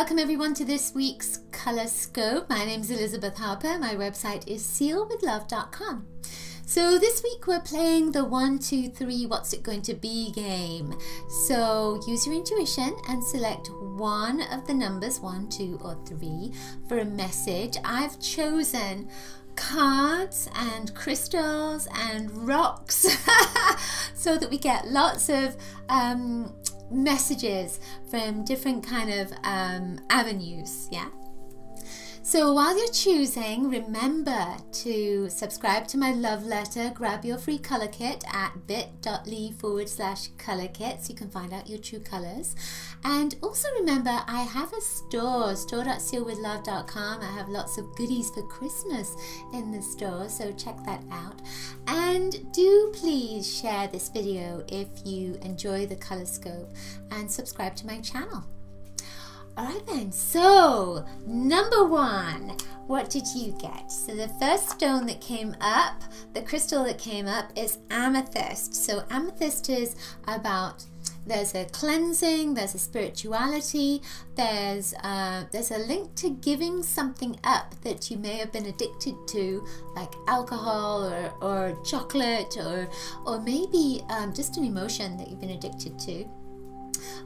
Welcome everyone to this week's Colorscope. My name is Elizabeth Harper. My website is sealwithlove.com. So this week we're playing the 1, 2, 3 what's it going to be game. So use your intuition and select one of the numbers 1, 2 or 3 for a message. I've chosen cards and crystals and rocks so that we get lots of messages from different kind of avenues. So while you're choosing, remember to subscribe to my love letter, grab your free color kit at bit.ly/color kit so you can find out your true colors. And also remember, I have a store.sealwithlove.com. I have lots of goodies for Christmas in the store, so check that out. And do please share this video if you enjoy the Colorscope and subscribe to my channel. Alright then, so number 1, what did you get? So the first stone that came up, the crystal that came up is amethyst. So amethyst is about, there's a cleansing, there's a spirituality, there's a link to giving something up that you may have been addicted to, like alcohol or chocolate or maybe just an emotion that you've been addicted to.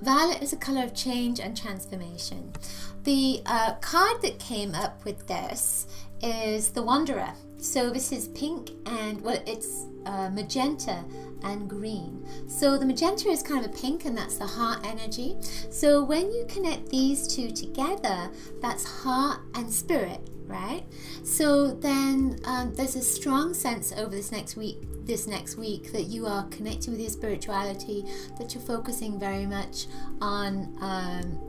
Violet is a color of change and transformation. The card that came up with this is the Wanderer. So this is pink and, well, it's magenta and green. So the magenta is kind of a pink and that's the heart energy. So when you connect these two together, that's heart and spirit, right? So then there's a strong sense over this next week that you are connecting with your spirituality, that you're focusing very much on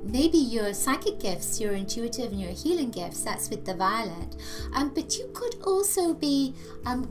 maybe your psychic gifts, your intuitive and your healing gifts. That's with the violet. But you could also be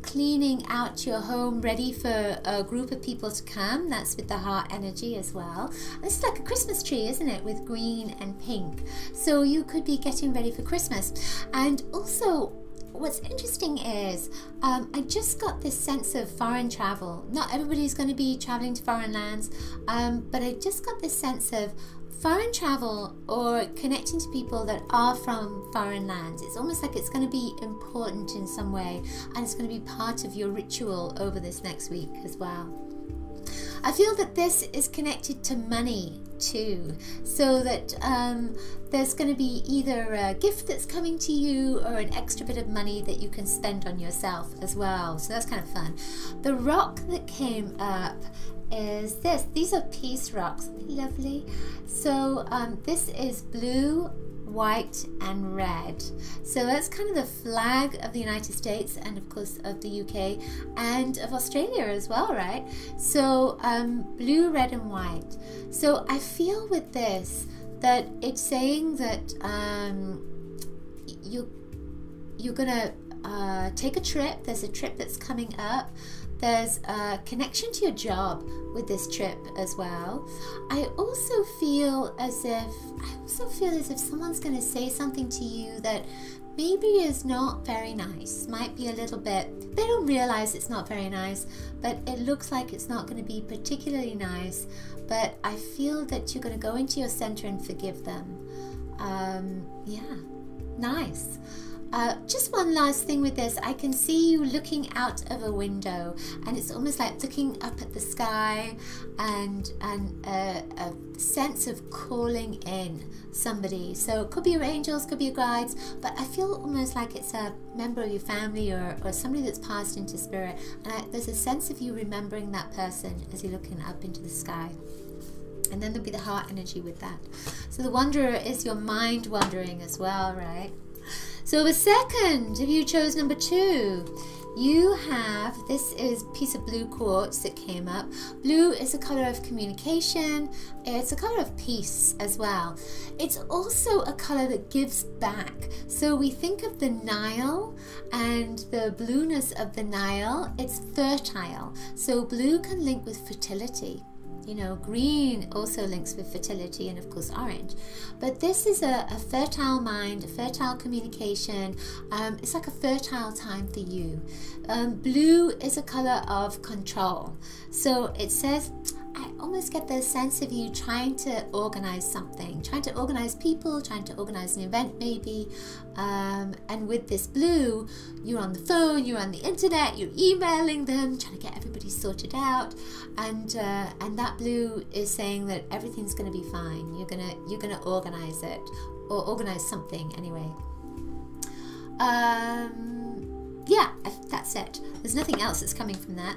cleaning out your home, ready for a group of people to come. That's with the heart energy as well. This is like a Christmas tree, isn't it, with green and pink. So you could be getting ready for Christmas. And also, what's interesting is I just got this sense of foreign travel. Not everybody's going to be traveling to foreign lands, but I just got this sense of foreign travel or connecting to people that are from foreign lands. It's almost like it's going to be important in some way, and it's going to be part of your ritual over this next week as well. I feel that this is connected to money too, so that there's going to be either a gift that's coming to you or an extra bit of money that you can spend on yourself as well. So that's kind of fun. The rock that came up is this. These are peace rocks. Lovely. So this is blue, white and red. So that's kind of the flag of the United States and of course of the UK and of Australia as well, right? So blue, red and white. So I feel with this that it's saying that you're gonna take a trip. There's a trip that's coming up. There's a connection to your job with this trip as well. I also feel as if someone's going to say something to you that maybe is not very nice. Might be a little bit, they don't realize it's not very nice, but it looks like it's not going to be particularly nice. But I feel that you're going to go into your center and forgive them. Yeah, nice. Just one last thing with this, I can see you looking out of a window, and it's almost like looking up at the sky and a sense of calling in somebody. So it could be your angels, could be your guides, but I feel almost like it's a member of your family or somebody that's passed into spirit, and there's a sense of you remembering that person as you're looking up into the sky. And then there'll be the heart energy with that. So the Wanderer is your mind wandering as well, right? So the second, if you chose number 2, you have, this is a piece of blue quartz that came up. Blue is a color of communication. It's a color of peace as well. It's also a color that gives back. So we think of the Nile and the blueness of the Nile. It's fertile. So blue can link with fertility. You know, green also links with fertility, and of course orange. But this is a fertile mind, a fertile communication. It's like a fertile time for you. Blue is a color of control. So it says, I almost get the sense of you trying to organize something, trying to organize people, trying to organize an event maybe. And with this blue, you're on the phone, you're on the internet, you're emailing them, trying to get everybody sorted out. And that blue is saying that everything's going to be fine. You're gonna organize it, or organize something anyway. Yeah, that's it. There's nothing else that's coming from that.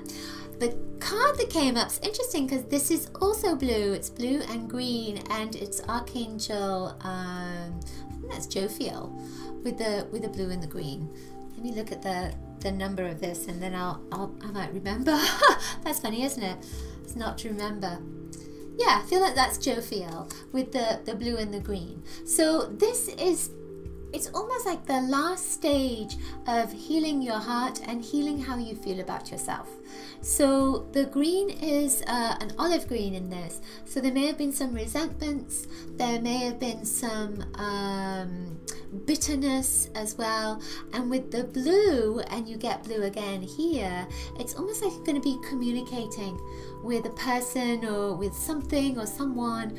The card that came up is interesting because this is also blue. It's blue and green, and it's Archangel. I think that's Jophiel, with the blue and the green. Let me look at the number of this, and then I might remember. That's funny, isn't it? It's not to remember. Yeah, I feel like that's Jophiel with the blue and the green. So this is, it's almost like the last stage of healing your heart and healing how you feel about yourself. So the green is an olive green in this. So there may have been some resentments, there may have been some bitterness as well. And with the blue, and you get blue again here, it's almost like you're going to be communicating with a person or with something or someone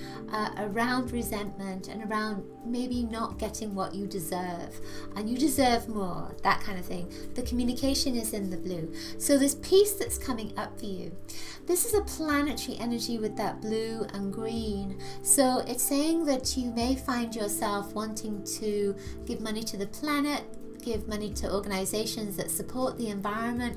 around resentment and around maybe not getting what you deserve, and you deserve more, that kind of thing. The communication is in the blue. So this piece that's coming up for you, this is a planetary energy with that blue and green. So it's saying that you may find yourself wanting to give money to the planet, give money to organizations that support the environment,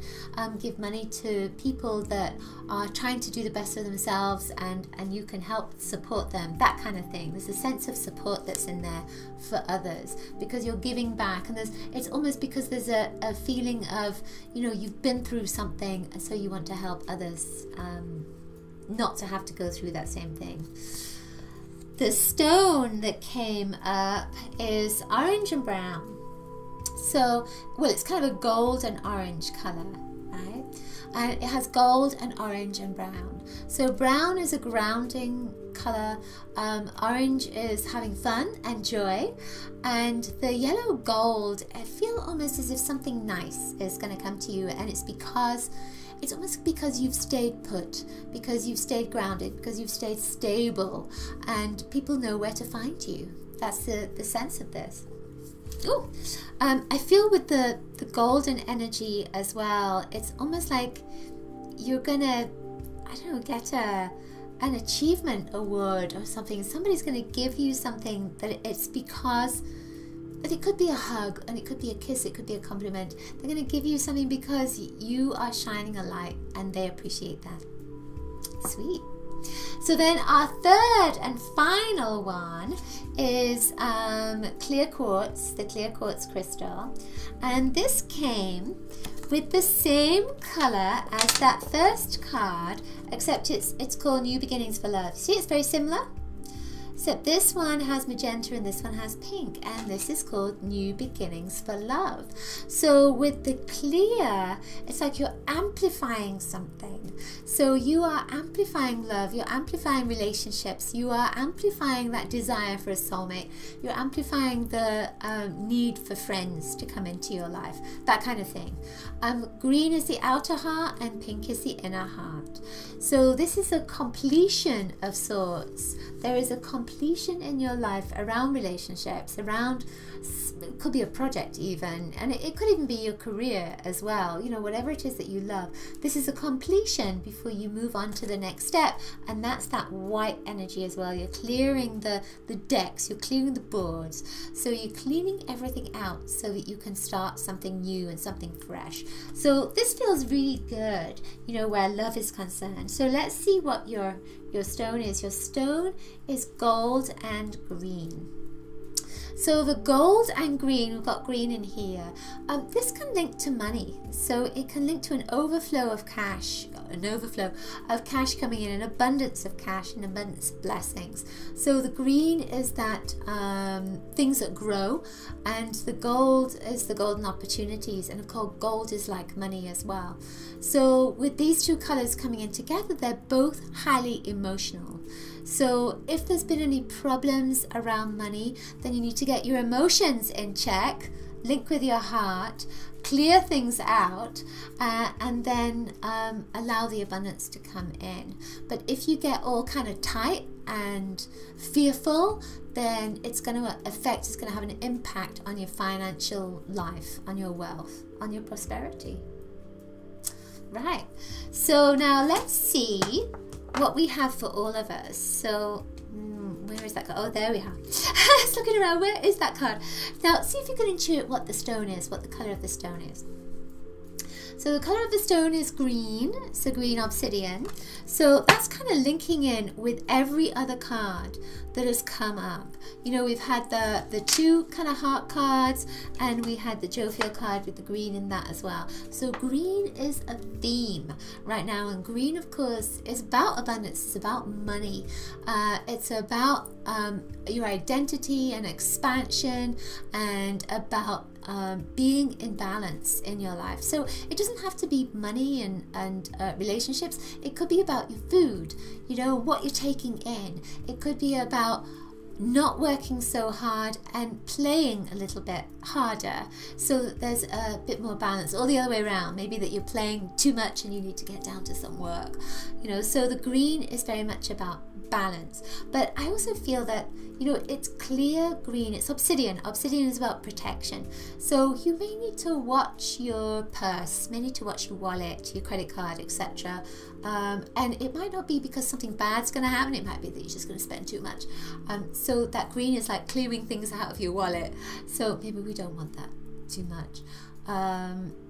give money to people that are trying to do the best for themselves, and you can help support them, that kind of thing. There's a sense of support that's in there for others because you're giving back, and it's almost because there's a feeling of, you know, you've been through something, and so you want to help others not to have to go through that same thing. The stone that came up is orange and brown. So, well, it's kind of a gold and orange color, right? And it has gold and orange and brown. So brown is a grounding color, orange is having fun and joy, and the yellow gold, I feel almost as if something nice is going to come to you, and it's almost because you've stayed put, because you've stayed grounded, because you've stayed stable, and people know where to find you. That's the sense of this. Ooh. I feel with the golden energy as well, it's almost like you're gonna, I don't know, get an achievement award or something. Somebody's gonna give you something that it's because, but it could be a hug, and it could be a kiss, it could be a compliment. They're gonna give you something because you are shining a light, and they appreciate that. Sweet. So then our third and final one is clear quartz, the clear quartz crystal, and this came with the same color as that first card, except it's called New Beginnings for Love. See, it's very similar, except this one has magenta and this one has pink, and this is called New Beginnings for Love. So with the clear, it's like you're amplifying something. So you are amplifying love, you're amplifying relationships, you are amplifying that desire for a soulmate, you're amplifying the need for friends to come into your life, that kind of thing. Green is the outer heart and pink is the inner heart. So this is a completion of sorts. There is a completion in your life around relationships, around, it could be a project even, and it could even be your career as well, you know, whatever it is that you love. This is a completion before you move on to the next step, and that's that white energy as well. You're clearing the decks, you're clearing the boards, so you're cleaning everything out so that you can start something new and something fresh. So this feels really good, you know, where love is concerned. So let's see what your stone is. Your stone is gold and green. So the gold and green, we've got green in here. This can link to money. So it can link to an overflow of cash coming in, an abundance of cash, an abundance of blessings. So the green is that things that grow, and the gold is the golden opportunities, and of course gold is like money as well. So with these two colors coming in together, they're both highly emotional. So if there's been any problems around money, then you need to get your emotions in check, link with your heart, clear things out and then allow the abundance to come in. But if you get all kind of tight and fearful, then it's going to affect, it's going to have an impact on your financial life, on your wealth, on your prosperity. Right, so now let's see what we have for all of us. So where is that card? Oh, there we are. I was looking around, where is that card? Now see if you can intuit what the stone is, what the color of the stone is. So the color of the stone is green, so green obsidian. So that's kind of linking in with every other card that has come up. You know, we've had the two kind of heart cards, and we had the jovial card with the green in that as well. So green is a theme right now, and green, of course, is about abundance. It's about money. It's about your identity and expansion, and about being in balance in your life. So it doesn't have to be money and relationships. It could be about your food, you know, what you're taking in. It could be about not working so hard and playing a little bit harder, so that there's a bit more balance, or the other way around, maybe that you're playing too much and you need to get down to some work, you know. So the green is very much about balance. But I also feel that, you know, it's clear green, it's obsidian. Obsidian is about protection. So you may need to watch your purse, may need to watch your wallet, your credit card, etc. And it might not be because something bad's going to happen, it might be that you're just going to spend too much. So that green is like clearing things out of your wallet. So maybe we don't want that too much.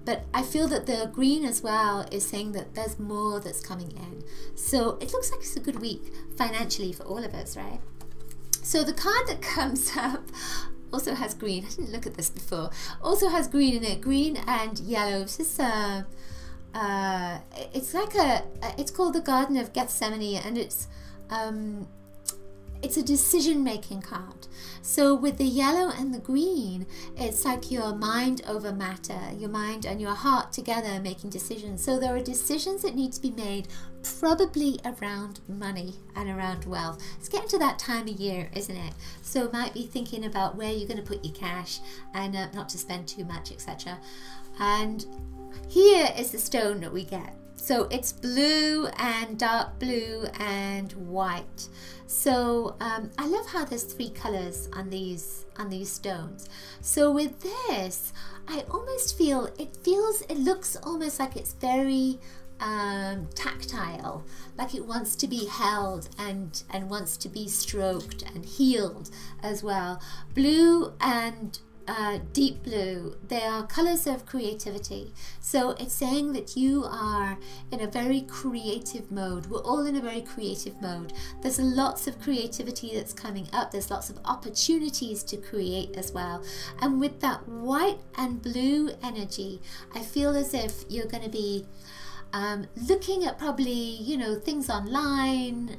But I feel that the green as well is saying that there's more that's coming in. So it looks like it's a good week financially for all of us, right? So the card that comes up also has green. I didn't look at this before. Also has green in it, green and yellow. It's just it's like it's called the Garden of Gethsemane, and it's a decision-making card. So with the yellow and the green, it's like your mind over matter, your mind and your heart together making decisions. So there are decisions that need to be made, probably around money and around wealth. It's getting to that time of year, isn't it? So it might be thinking about where you're going to put your cash and not to spend too much, etc. And here is the stone that we get. So it's blue and dark blue and white. So I love how there's three colors on these stones. So with this, I almost feel it looks almost like it's very tactile, like it wants to be held and wants to be stroked and healed as well. Blue and deep blue, they are colors of creativity. So it's saying that you are in a very creative mode. We're all in a very creative mode. There's lots of creativity that's coming up. There's lots of opportunities to create as well. And with that white and blue energy, I feel as if you're going to be looking at probably, you know, things online.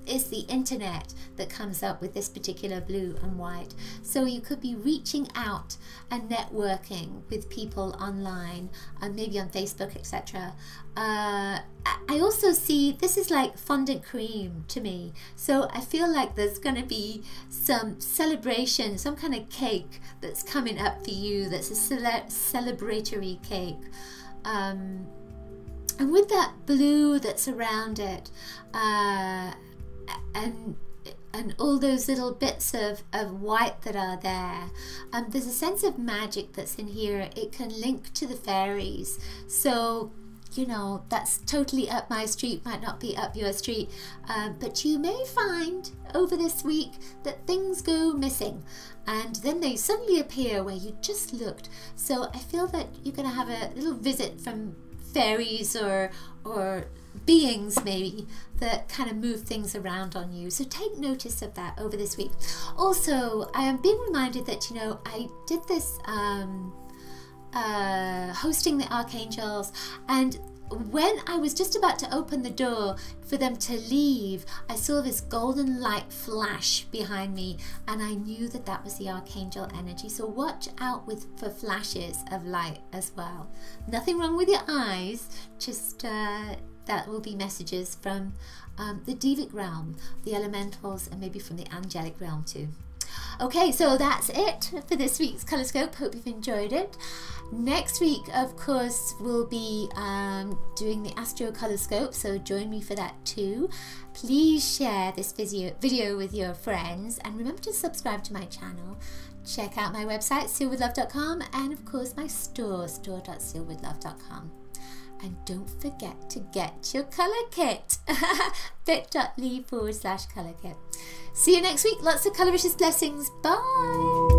It's the internet that comes up with this particular blue and white. So you could be reaching out and networking with people online, and maybe on Facebook, etc. I also see this is like fondant cream to me. So I feel like there's going to be some celebration, some kind of cake that's coming up for you. That's a celebratory cake. And with that blue that's around it, and all those little bits of white that are there, there's a sense of magic that's in here. It can link to the fairies. So, you know, that's totally up my street, might not be up your street, but you may find over this week that things go missing and then they suddenly appear where you just looked. So I feel that you're going to have a little visit from fairies or beings maybe that kind of move things around on you. So take notice of that over this week. Also, I am being reminded that, you know, I did this hosting the archangels, and when I was just about to open the door for them to leave, I saw this golden light flash behind me, and I knew that that was the archangel energy. So watch out for flashes of light as well. Nothing wrong with your eyes, just that will be messages from the Devic realm, the elementals, and maybe from the angelic realm too. Okay, so that's it for this week's Colorscope. Hope you've enjoyed it. Next week, of course, we'll be doing the Astro Colorscope, so join me for that too. Please share this video with your friends, and remember to subscribe to my channel. Check out my website, sealwithlove.com, and of course my store.sealwithlove.com. And don't forget to get your colour kit, bit.ly/colour kit. See you next week. Lots of coloricious blessings. Bye.